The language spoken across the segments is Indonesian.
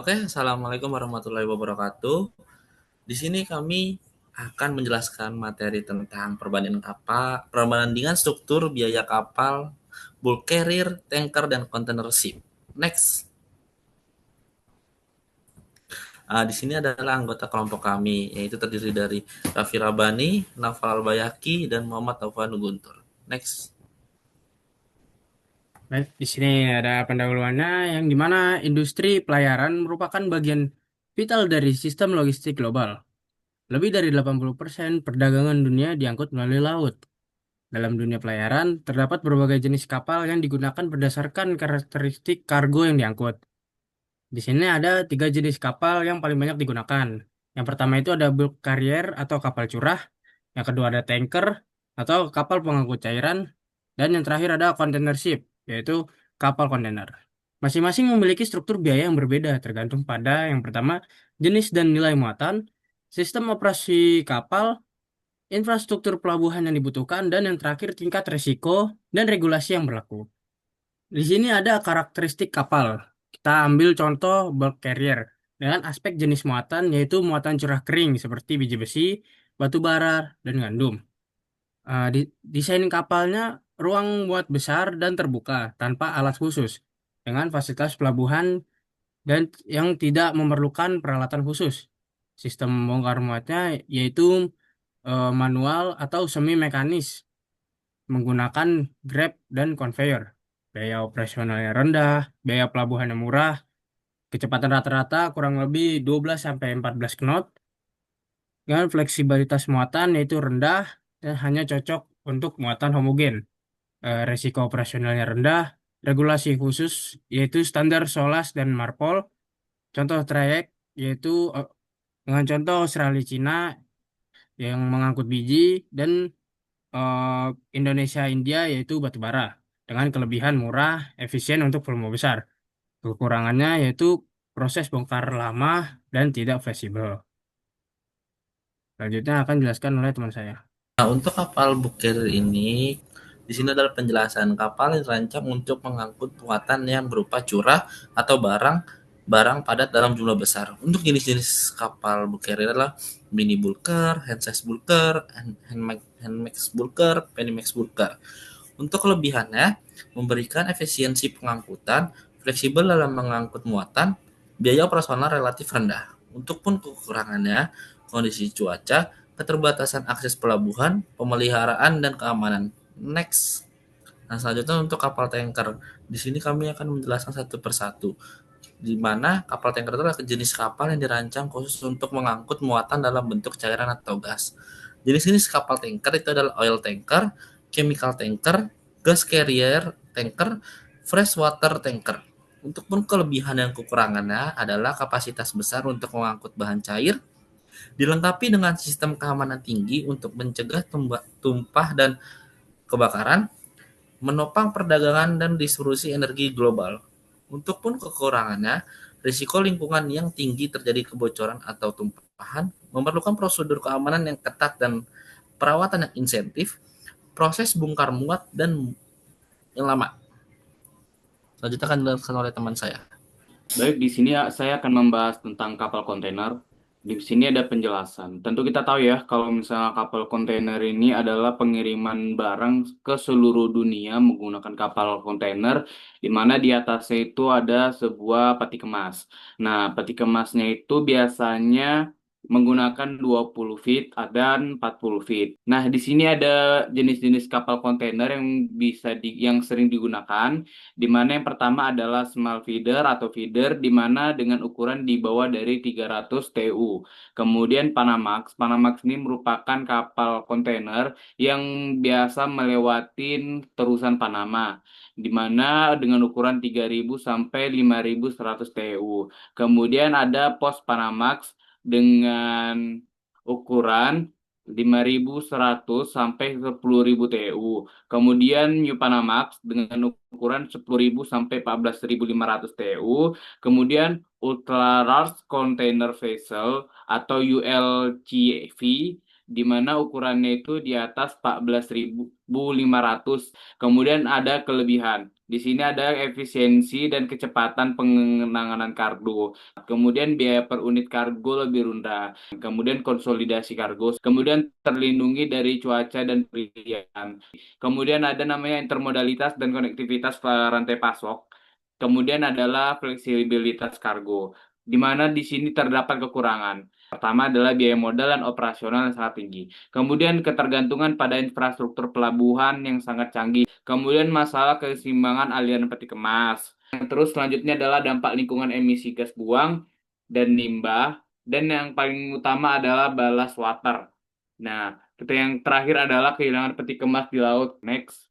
Oke, assalamualaikum warahmatullahi wabarakatuh. Di sini kami akan menjelaskan materi tentang perbandingan struktur biaya kapal, bulk carrier, tanker, dan container ship. Next. Di sini adalah anggota kelompok kami, yaitu terdiri dari Raffi Rabani, Naufal Albayaki, dan Muhammad Taufan Guntur. Next. Baik, di sini ada pendahuluannya yang dimana industri pelayaran merupakan bagian vital dari sistem logistik global. Lebih dari 80% perdagangan dunia diangkut melalui laut. Dalam dunia pelayaran, terdapat berbagai jenis kapal yang digunakan berdasarkan karakteristik kargo yang diangkut. Di sini ada tiga jenis kapal yang paling banyak digunakan. Yang pertama itu ada bulk carrier atau kapal curah. Yang kedua ada tanker atau kapal pengangkut cairan. Dan yang terakhir ada container ship, yaitu kapal kontainer. Masing-masing memiliki struktur biaya yang berbeda tergantung pada yang pertama jenis dan nilai muatan, sistem operasi kapal, infrastruktur pelabuhan yang dibutuhkan, dan yang terakhir tingkat resiko dan regulasi yang berlaku. Di sini ada karakteristik kapal. Kita ambil contoh bulk carrier dengan aspek jenis muatan yaitu muatan curah kering seperti biji besi, batu bara, dan gandum. Desain kapalnya ruang muat besar dan terbuka tanpa alat khusus dengan fasilitas pelabuhan dan yang tidak memerlukan peralatan khusus. Sistem bongkar muatnya yaitu manual atau semi mekanis menggunakan grab dan conveyor. Biaya operasionalnya rendah, biaya pelabuhan yang murah, kecepatan rata-rata kurang lebih 12 sampai 14 knot, dengan fleksibilitas muatan yaitu rendah dan hanya cocok untuk muatan homogen. Resiko operasionalnya rendah, regulasi khusus yaitu standar SOLAS dan MARPOL, contoh trayek yaitu dengan contoh Australia Cina yang mengangkut biji dan eh, Indonesia India yaitu batu bara dengan kelebihan murah, efisien untuk volume besar. Kekurangannya yaitu proses bongkar lama dan tidak fleksibel. Selanjutnya akan dijelaskan oleh teman saya. Nah, untuk kapal bukir ini, di sini adalah penjelasan kapal yang dirancang untuk mengangkut muatan yang berupa curah atau barang padat dalam jumlah besar. Untuk jenis-jenis kapal bukir adalah mini bulker, handsize bulker, handmax bulker, pennymax bulker. Untuk kelebihannya, memberikan efisiensi pengangkutan, fleksibel dalam mengangkut muatan, biaya operasional relatif rendah. Untuk pun kekurangannya, kondisi cuaca, keterbatasan akses pelabuhan, pemeliharaan, dan keamanan. Next. Nah, selanjutnya untuk kapal tanker. Di sini kami akan menjelaskan satu persatu. Di mana kapal tanker itu adalah jenis kapal yang dirancang khusus untuk mengangkut muatan dalam bentuk cairan atau gas. Jenis-jenis kapal tanker itu adalah oil tanker, chemical tanker, gas carrier tanker, freshwater tanker. Untuk pun kelebihan dan kekurangannya adalah kapasitas besar untuk mengangkut bahan cair, dilengkapi dengan sistem keamanan tinggi untuk mencegah tumpah dan kebakaran, menopang perdagangan dan distribusi energi global. Untuk pun kekurangannya, risiko lingkungan yang tinggi terjadi kebocoran atau tumpahan, memerlukan prosedur keamanan yang ketat dan perawatan yang insentif, proses bongkar muat dan yang lama. Selanjutnya akan dilakukan oleh teman saya. Baik, di sini saya akan membahas tentang kapal kontainer. Di sini ada penjelasan. Tentu kita tahu ya, kalau misalnya kapal kontainer ini adalah pengiriman barang ke seluruh dunia menggunakan kapal kontainer, di mana di atasnya itu ada sebuah peti kemas. Nah, peti kemasnya itu biasanya menggunakan 20 feet dan 40 feet. Nah, di sini ada jenis-jenis kapal kontainer yang sering digunakan, di mana yang pertama adalah small feeder atau feeder di mana dengan ukuran di bawah dari 300 TEU. Kemudian Panamax. Panamax ini merupakan kapal kontainer yang biasa melewatin terusan Panama, di mana dengan ukuran 3.000 sampai 5.100 TEU. Kemudian ada Post Panamax dengan ukuran 5.100 sampai 10.000 TEU. Kemudian New Panamax dengan ukuran 10.000 sampai 14.500 TEU. Kemudian Ultra Large Container Vessel atau ULCV di mana ukurannya itu di atas 14.500. Kemudian ada kelebihan. Di sini ada efisiensi dan kecepatan penanganan kargo. Kemudian biaya per unit kargo lebih rendah. Kemudian konsolidasi kargo. Kemudian terlindungi dari cuaca dan pilihan. Kemudian ada namanya intermodalitas dan konektivitas rantai pasok. Kemudian adalah fleksibilitas kargo, di mana di sini terdapat kekurangan. Pertama adalah biaya modal dan operasional yang sangat tinggi. Kemudian ketergantungan pada infrastruktur pelabuhan yang sangat canggih. Kemudian masalah keseimbangan aliran peti kemas. Terus selanjutnya adalah dampak lingkungan emisi gas buang dan limbah. Dan yang paling utama adalah ballast water. Nah, yang terakhir adalah kehilangan peti kemas di laut. Next.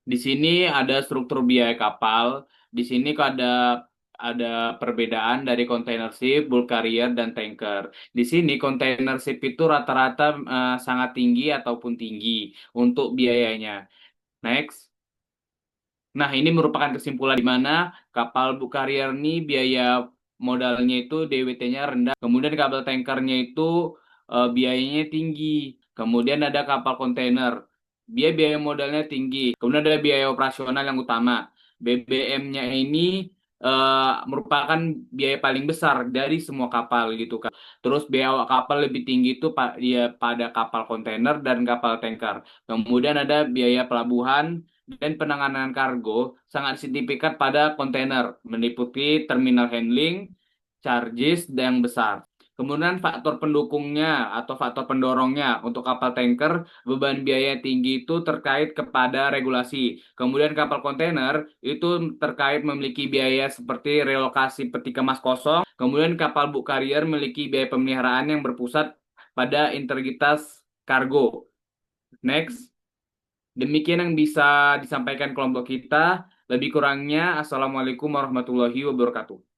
Di sini ada struktur biaya kapal. Di sini kok ada perbedaan dari container ship, bulk carrier, dan tanker. Di sini container ship itu rata-rata sangat tinggi ataupun tinggi untuk biayanya. Next. Nah, ini merupakan kesimpulan di mana kapal bulk carrier ini biaya modalnya itu DWT-nya rendah. Kemudian kapal tankernya itu biayanya tinggi. Kemudian ada kapal kontainer. Biaya modalnya tinggi. Kemudian ada biaya operasional yang utama. BBM-nya ini merupakan biaya paling besar dari semua kapal gitu kan. Terus biaya kapal lebih tinggi itu ya, pada kapal kontainer dan kapal tanker. Kemudian ada biaya pelabuhan dan penanganan kargo sangat signifikan pada kontainer, meliputi terminal handling, charges yang besar. Kemudian faktor pendukungnya atau faktor pendorongnya untuk kapal tanker, beban biaya tinggi itu terkait kepada regulasi. Kemudian kapal kontainer itu terkait memiliki biaya seperti relokasi peti kemas kosong. Kemudian kapal bulk carrier memiliki biaya pemeliharaan yang berpusat pada integritas kargo. Next. Demikian yang bisa disampaikan kelompok kita. Lebih kurangnya, Assalamualaikum warahmatullahi wabarakatuh.